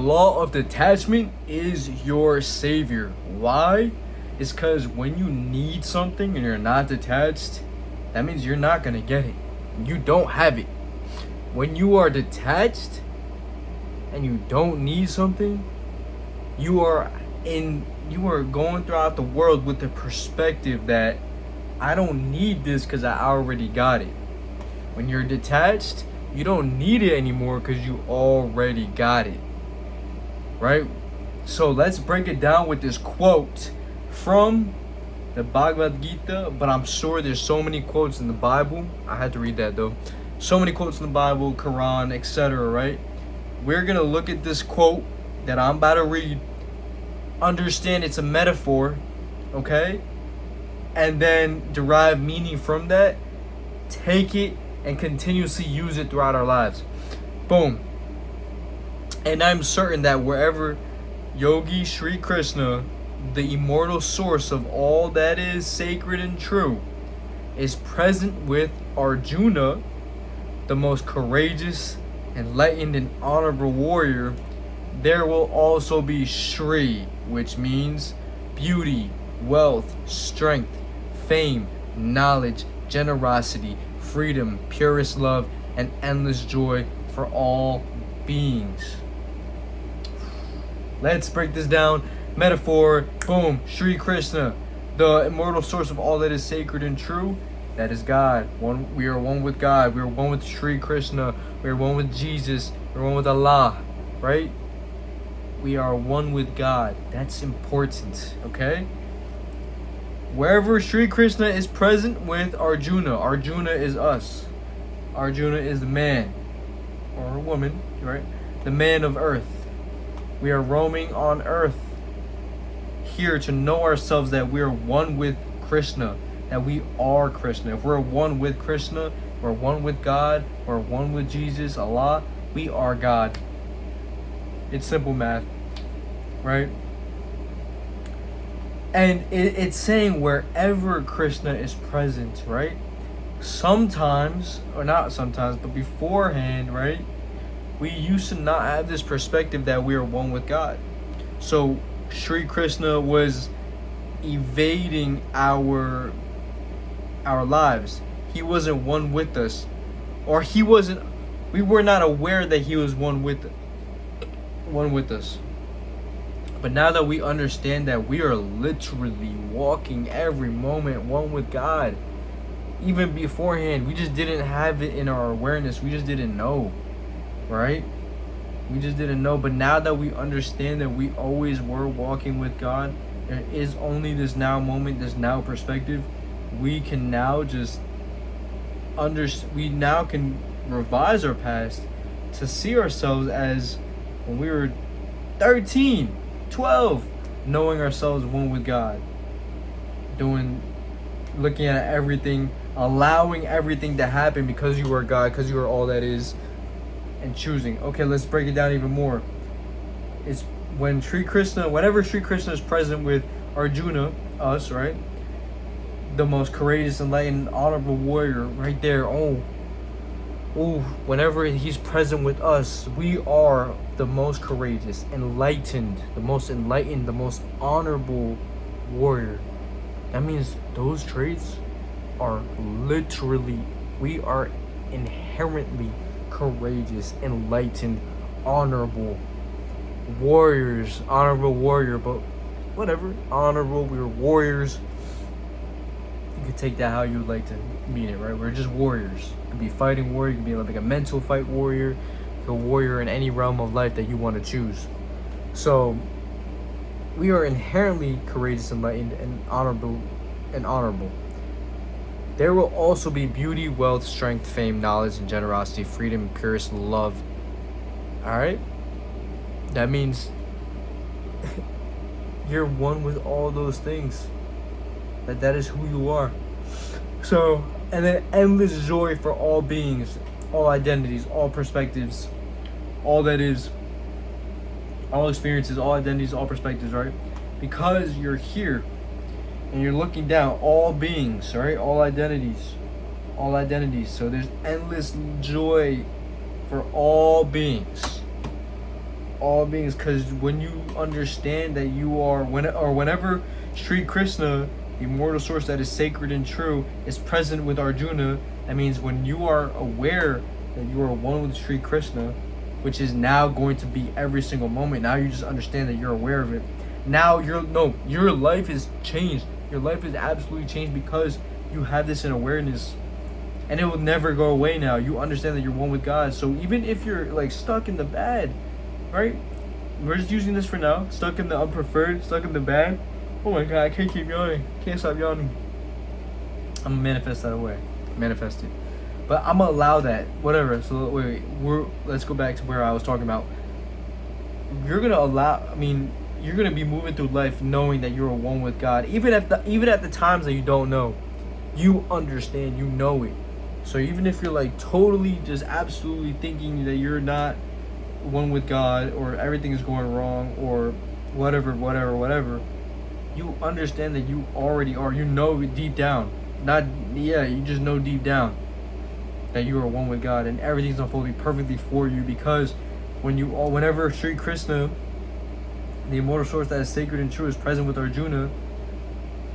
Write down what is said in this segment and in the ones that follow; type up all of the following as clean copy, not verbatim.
law of detachment is your savior. Why? It's because when you need something and you're not detached, that means you're not going to get it. You don't have it. When you are detached and you don't need something, you are going throughout the world with the perspective that I don't need this because I already got it. When you're detached, you don't need it anymore because you already got it. Right? So let's break it down with this quote from the Bhagavad Gita, but I'm sure there's so many quotes in the Bible. I had to read that though. So many quotes in the Bible, Quran, etc. Right? We're going to look at this quote that I'm about to read, understand it's a metaphor, okay? And then derive meaning from that, take it, and continuously use it throughout our lives. Boom. And I'm certain that wherever Yogi Sri Krishna, the immortal source of all that is sacred and true, is present with Arjuna, the most courageous, enlightened, and honorable warrior, there will also be Shri, which means beauty, wealth, strength, fame, knowledge, generosity, freedom, purest love, and endless joy for all beings. Let's break this down. Metaphor, boom, Sri Krishna, the immortal source of all that is sacred and true. That is God. We are one with God. We are one with Sri Krishna. We are one with Jesus. We are one with Allah. Right? We are one with God. That's important. Okay? Wherever Sri Krishna is present with Arjuna, Arjuna is us. Arjuna is the man or a woman, right? The man of earth. We are roaming on earth here to know ourselves that we are one with Krishna, that we are Krishna. If we're one with Krishna, we're one with God, we're one with Jesus, Allah, we are God. It's simple math, right? And it's saying wherever Krishna is present, right? Sometimes, or not sometimes, but beforehand, right? We used to not have this perspective that we are one with God. So Sri Krishna was evading our lives. He wasn't one with us. Or we were not aware that he was one with us. But now that we understand that we are literally walking every moment one with God, even beforehand, we just didn't have it in our awareness. We just didn't know, right? We just didn't know. But now that we understand that we always were walking with God, there is only this now moment, this now perspective. We can now just we now can revise our past to see ourselves as when we were 13, 12, knowing ourselves one with God, looking at everything, allowing everything to happen because you are God, because you are all that is, and choosing. Okay, let's break it down even more. It's whenever Sri Krishna is present with Arjuna, us, right? The most courageous, enlightened, honorable warrior, right there. Whenever he's present with us, we are the most courageous, the most honorable warrior. That means those traits are literally, we are inherently courageous, enlightened, honorable warriors. Honorable warrior, but whatever. Honorable, we're warriors. You could take that how you would like to mean it, right? We're just warriors. You could be fighting warrior, you could be like a mental fight warrior, a warrior in any realm of life that you want to choose. So we are inherently courageous, enlightened, and honorable. There will also be beauty, wealth, strength, fame, knowledge, and generosity, freedom, purest love. Alright? That means you're one with all those things. That is who you are. So, and then endless joy for all beings, all identities, all perspectives, all that is, all experiences, all identities, all perspectives, right? Because you're here and you're looking down, all beings, right? All identities. So there's endless joy for all beings. all beings. Because when you understand that you are, whenever Sri Krishna, the immortal source that is sacred and true, is present with Arjuna, that means when you are aware that you are one with Sri Krishna, which is now going to be every single moment. Now you just understand that you're aware of it. Now your life is changed. Your life is absolutely changed because you have this in awareness, and it will never go away. Now you understand that you're one with God. So even if you're like stuck in the bad, right? We're just using this for now. Stuck in the unpreferred, stuck in the bad. Oh my God, I can't keep yawning. Can't stop yawning. I'm gonna manifest that away. Manifest it. But I'm gonna allow that. Whatever. So wait. Let's go back to where I was talking about. You're gonna allow. I mean, you're gonna be moving through life knowing that you're one with God. Even at the times that you don't know, you understand. You know it. So even if you're like totally just absolutely thinking that you're not one with God, or everything is going wrong, or whatever, you understand that you already are. You know deep down. You just know deep down that you are one with God, and everything's unfolding perfectly for you, because whenever Sri Krishna, the immortal source that is sacred and true, is present with Arjuna,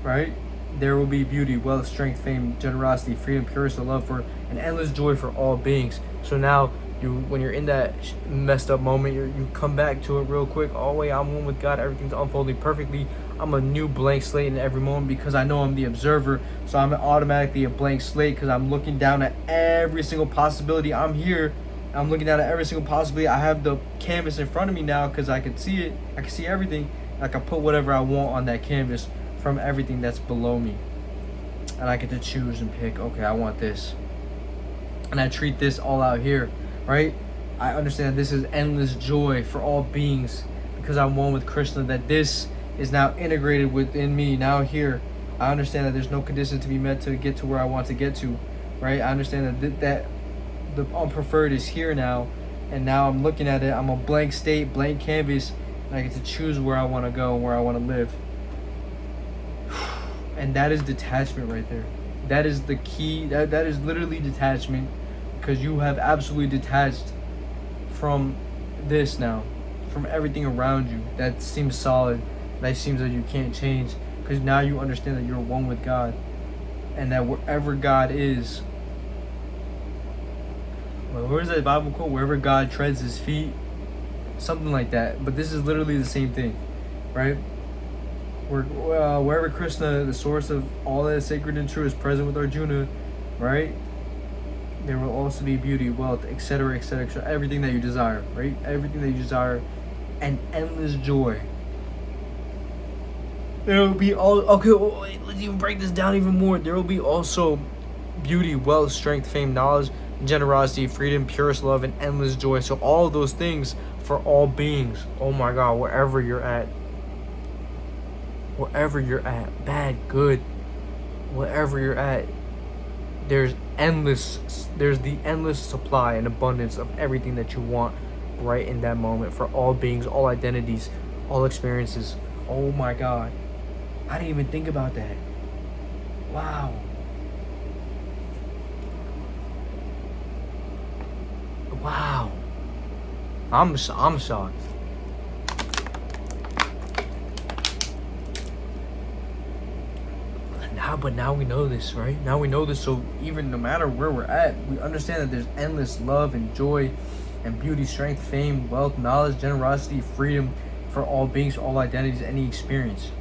right? There will be beauty, wealth, strength, fame, generosity, freedom, purity, love for, and endless joy for all beings. So now, when you're in that messed up moment, you come back to it real quick. Oh wait, I'm one with God. Everything's unfolding perfectly. I'm a new blank slate in every moment because I know I'm the observer. So I'm automatically a blank slate because I'm looking down at every single possibility. I'm here. I'm looking down at every single possibility. I have the canvas in front of me now because I can see it. I can see everything. I can put whatever I want on that canvas from everything that's below me. And I get to choose and pick, okay, I want this. And I treat this all out here, right? I understand this is endless joy for all beings because I'm one with Krishna, that this is now integrated within me. Now here, I understand that there's no condition to be met to get to where I want to get to, right? I understand that the unpreferred is here now, and now I'm looking at it. I'm a blank state, blank canvas, and I get to choose where I want to go and where I want to live. And that is detachment right there. That is the key. That is literally detachment, because you have absolutely detached from this now, from everything around you that seems solid, that seems that you can't change, because now you understand that you're one with God, and that wherever God is, where's that Bible quote? Wherever God treads his feet, something like that. But this is literally the same thing, right? Wherever Krishna, the source of all that is sacred and true, is present with Arjuna, right? There will also be beauty, wealth, etc., etc., etc., everything that you desire, right? Everything that you desire, and endless joy. There will be let's even break this down even more. There will be also beauty, wealth, strength, fame, knowledge, generosity, freedom, purest love, and endless joy. So all of those things for all beings. Oh my God, wherever you're at, bad, good, wherever you're at, there's the endless supply and abundance of everything that you want right in that moment for all beings, all identities, all experiences. Oh my God, I didn't even think about that. Wow. I'm shocked. But now we know this, right? Now we know this, so even no matter where we're at, we understand that there's endless love and joy and beauty, strength, fame, wealth, knowledge, generosity, freedom for all beings, all identities, any experience.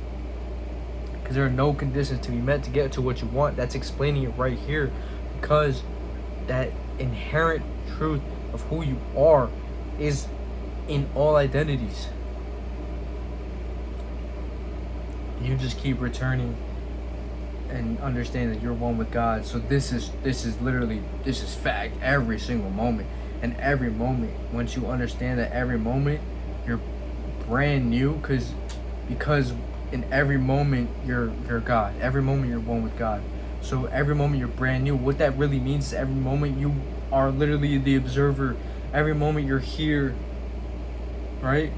Because there are no conditions to be met to get to what you want. That's explaining it right here, because that inherent truth of who you are is in all identities. You just keep returning and understand that you're one with God. So this is fact every single moment. And every moment, once you understand that every moment you're brand new, because in every moment you're God. Every moment you're one with God. So every moment you're brand new. What that really means is every moment you are literally the observer. Every moment you're here, right?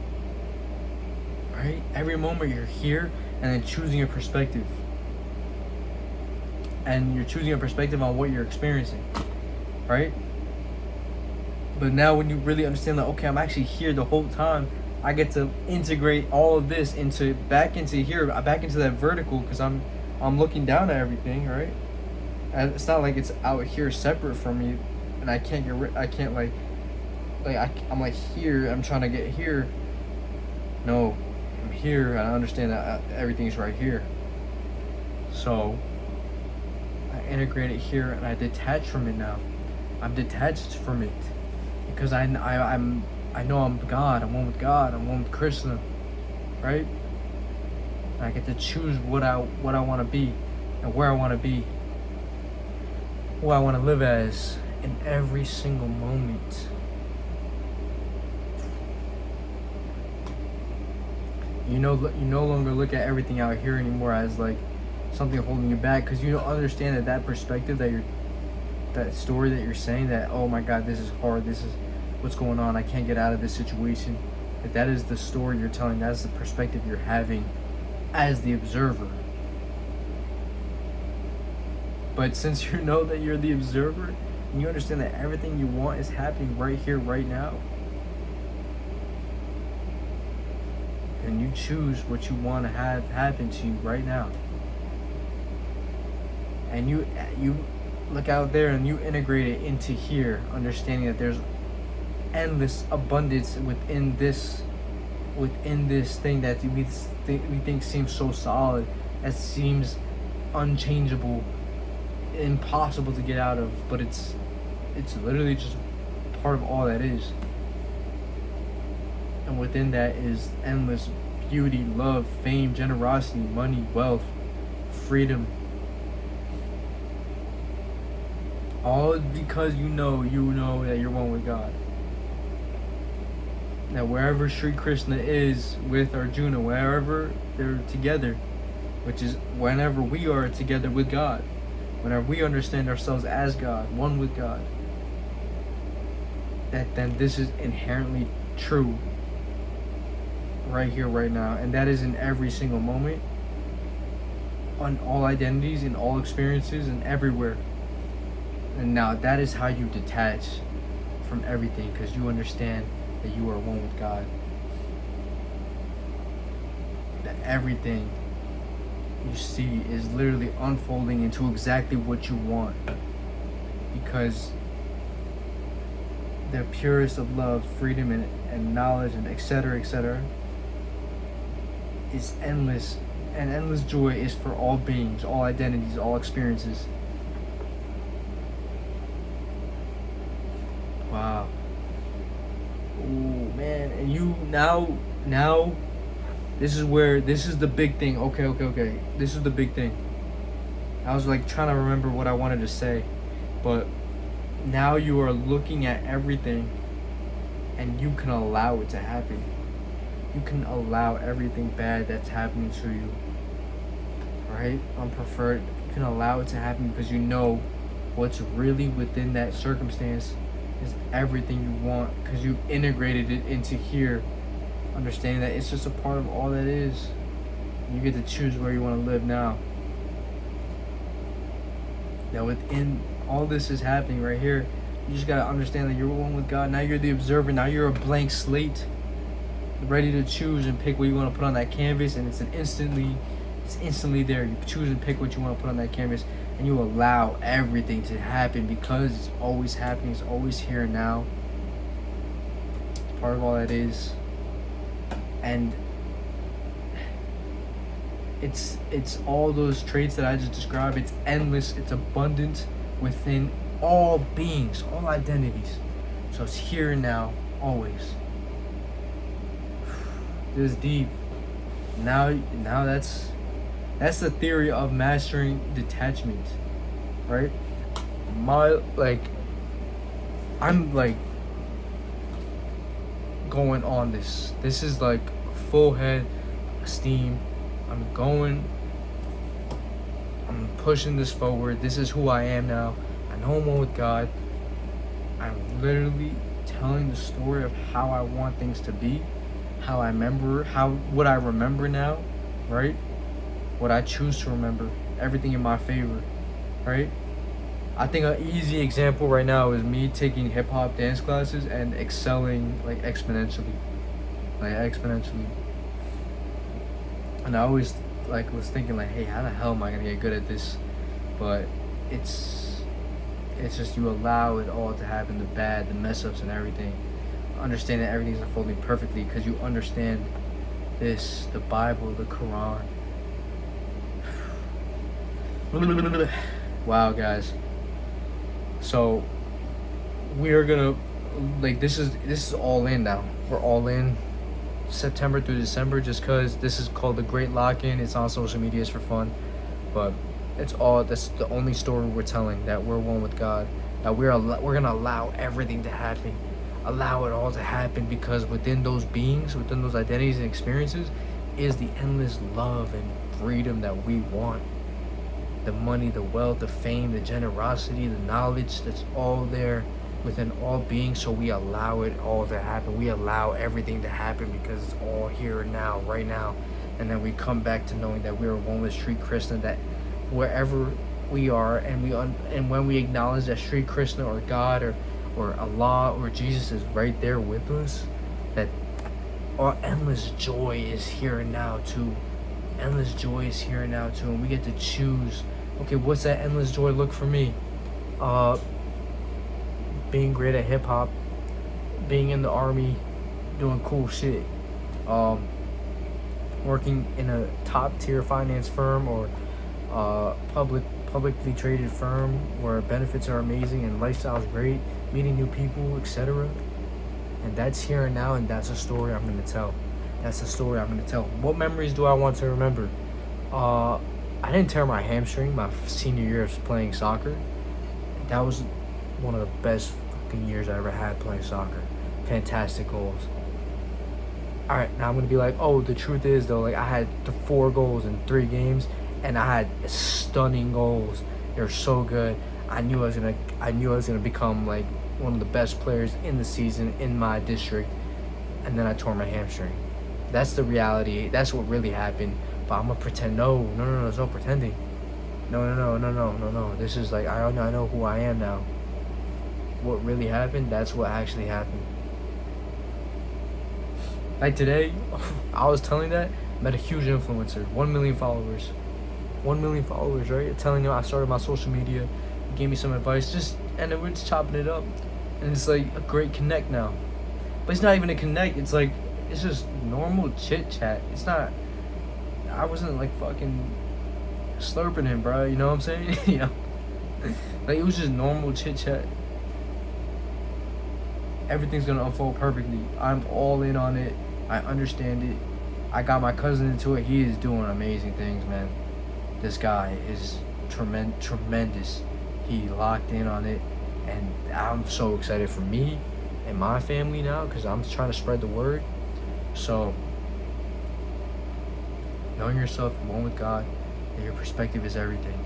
Every moment you're here, and then choosing a perspective. And you're choosing a perspective on what you're experiencing, right? But now when you really understand that, okay, I'm actually here the whole time, I get to integrate all of this into back into here, back into that vertical, because I'm looking down at everything, right? And it's not like it's out here separate from me, and I can't I can't I'm like here. I'm trying to get here. No, I'm here. I understand that everything's right here. So I integrate it here, and I detach from it now. I'm detached from it because I know I'm God. I'm one with God. I'm one with Krishna, right? And I get to choose what I want to be, and where I want to be, who I want to live as in every single moment. You no longer look at everything out here anymore as like something holding you back, because you don't understand that perspective that story that you're saying, that oh my God, this is hard, this is what's going on, I can't get out of this situation. That is the story you're telling. That's the perspective you're having as the observer. But since you know that you're the observer, and you understand that everything you want is happening right here, right now, and you choose what you want to have happen to you right now, and you look out there and you integrate it into here, understanding that there's endless abundance within this thing that we think seems so solid, that seems unchangeable, impossible to get out of, but it's literally just part of all that is. And within that is endless beauty, love, fame, generosity, money, wealth, freedom. All because you know that you're one with God. That wherever Sri Krishna is with Arjuna, wherever they're together, which is whenever we are together with God, whenever we understand ourselves as God, one with God, that then this is inherently true right here, right now. And that is in every single moment, on all identities, in all experiences, and everywhere. And now that is how you detach from everything, because you understand that you are one with God. That everything you see is literally unfolding into exactly what you want, because the purest of love, freedom, and knowledge, and etc., is endless, and endless joy is for all beings, all identities, all experiences. Wow. Ooh, man. And you now this is the big thing. Okay. This is the big thing. I was like trying to remember what I wanted to say, but now you are looking at everything and you can allow it to happen. You can allow everything bad that's happening to you, right? Unpreferred. You can allow it to happen because you know what's really within that circumstance is everything you want, because you've integrated it into here, understanding that it's just a part of all that is. You get to choose where you want to live now. Now within all this is happening right here, you just gotta understand that you're one with God. Now you're the observer. Now you're a blank slate, ready to choose and pick what you want to put on that canvas, and it's instantly there. You choose and pick what you want to put on that canvas, and you allow everything to happen because it's always happening. It's always here now. It's part of all that is. And it's all those traits that I just described. It's endless. It's abundant within all beings, all identities. So it's here and now, always. This is deep. Now that's the theory of mastering detachment, right? I'm like going on this. This is like full head steam. I'm pushing this forward. This is who I am now. I know I'm one with God. I'm literally telling the story of how I want things to be, what I remember now, right? What I choose to remember, everything in my favor, right? I think an easy example right now is me taking hip-hop dance classes and excelling like exponentially. like exponentially. And I always like was thinking like, hey, how the hell am I gonna get good at this? But it's just you allow it all to happen, the bad, the mess ups, and everything. Understand that everything's unfolding perfectly because you understand this, the Bible, the Quran. Wow, guys. So we are gonna like this is all in now. We're all in September through December just because this is called the Great Lock-In. It's on social media, it's for fun, but that's the only story we're telling, that we're one with God, that we're gonna allow everything to happen, allow it all to happen, because within those beings, within those identities and experiences is the endless love and freedom that we want. The money, the wealth, the fame, the generosity, the knowledge, that's all there within all beings. So we allow it all to happen. We allow everything to happen because it's all here and now, right now. And then we come back to knowing that we are one with Sri Krishna, that wherever we are, and when we acknowledge that Sri Krishna or God or Allah or Jesus is right there with us, that our endless joy is here and now too. Endless joy is here and now too, and we get to choose. Okay, what's that endless joy look for me? Being great at hip hop, being in the army, doing cool shit, working in a top tier finance firm or publicly traded firm where benefits are amazing and lifestyle is great, meeting new people, etc. And that's here and now, and that's a story I'm gonna tell. That's the story I'm gonna tell. What memories do I want to remember? I didn't tear my hamstring my senior year of playing soccer. That was one of the best fucking years I ever had playing soccer. Fantastic goals. Alright, now I'm gonna be like, oh, the truth is though, like I had 4 goals in 3 games, and I had stunning goals. They're so good. I knew I was gonna become like one of the best players in the season in my district, and then I tore my hamstring. That's the reality. That's what really happened. But I'm gonna pretend. No, there's no pretending. No. This is like I know who I am now. What really happened? That's what actually happened. Like today, I was telling that, met a huge influencer, 1 million followers. 1 million followers, right? Telling them I started my social media, gave me some advice, and then we're just chopping it up. And it's like a great connect now. But it's not even a connect, it's just normal chit chat. It's not, I wasn't like fucking slurping him, bro. You know what I'm saying? You know, like it was just normal chit chat. Everything's gonna unfold perfectly. I'm all in on it. I understand it. I got my cousin into it. He is doing amazing things, man. This guy is tremendous. He locked in on it, and I'm so excited for me and my family now because I'm trying to spread the word. So, knowing yourself, one with God, that your perspective is everything.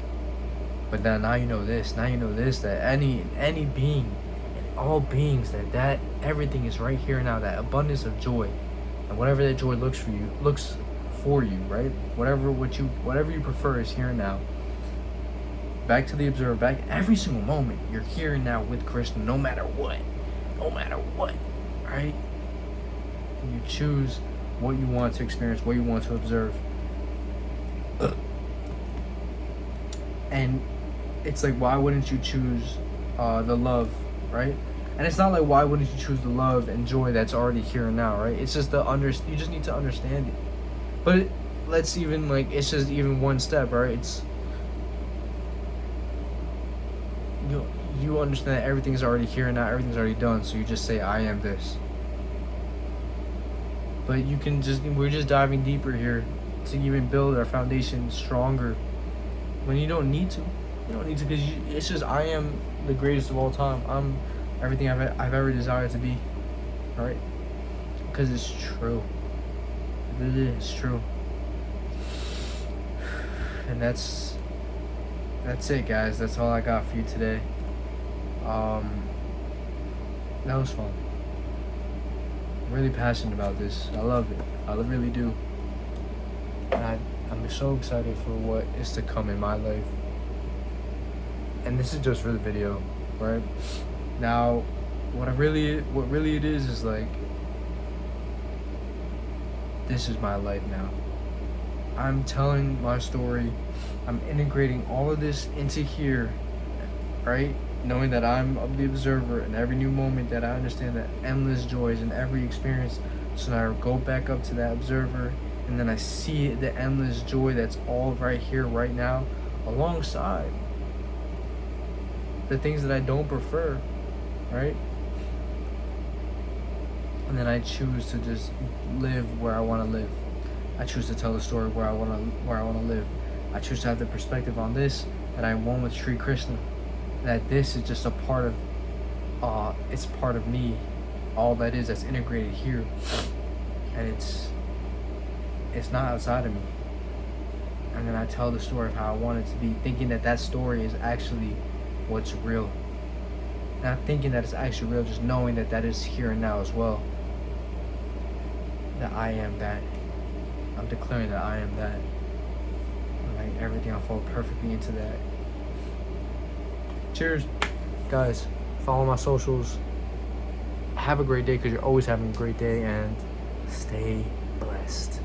But then now you know this. Now you know this, that any being, and all beings, that everything is right here now. That abundance of joy, and whatever that joy looks for you, right? Whatever you prefer is here and now. Back to the observer. Back every single moment. You're here and now with Krishna, no matter what. Right? And you choose what you want to experience, what you want to observe. And it's like, why wouldn't you choose the love, right? And it's not like, why wouldn't you choose the love and joy that's already here and now, right? It's just you just need to understand it. But it's just even one step, right? It's you understand that everything's already here and now, everything's already done, so you just say, I am this. But we're just diving deeper here to even build our foundation stronger when you don't need to. You don't need to, because it's just, I am the greatest of all time. I'm everything I've ever desired to be, right? Because it's true. It is true. And that's it, guys. That's all I got for you today. That was fun. I'm really passionate about this. I love it. I really do. And I'm so excited for what is to come in my life. And this is just for the video, right? Now, what really it is like, this is my life now. I'm telling my story. I'm integrating all of this into here, right? Knowing that I'm the observer, and every new moment that I understand that endless joys in every experience. So now I go back up to that observer, and then I see the endless joy that's all right here, right now, alongside the things that I don't prefer, right? And then I choose to just live where I want to live. I choose to tell the story where I want to live. I choose to have the perspective on this that I want with Sri Krishna. That this is just a part of, it's part of me. All that is, that's integrated here, and it's not outside of me. And then I tell the story of how I want it to be, thinking that that story is actually what's real. Not thinking that it's actually real, just knowing that that is here and now as well. That I am that. I'm declaring that I am that. Like everything will fall perfectly into that. Cheers, guys. Follow my socials. Have a great day, because you're always having a great day, and stay blessed.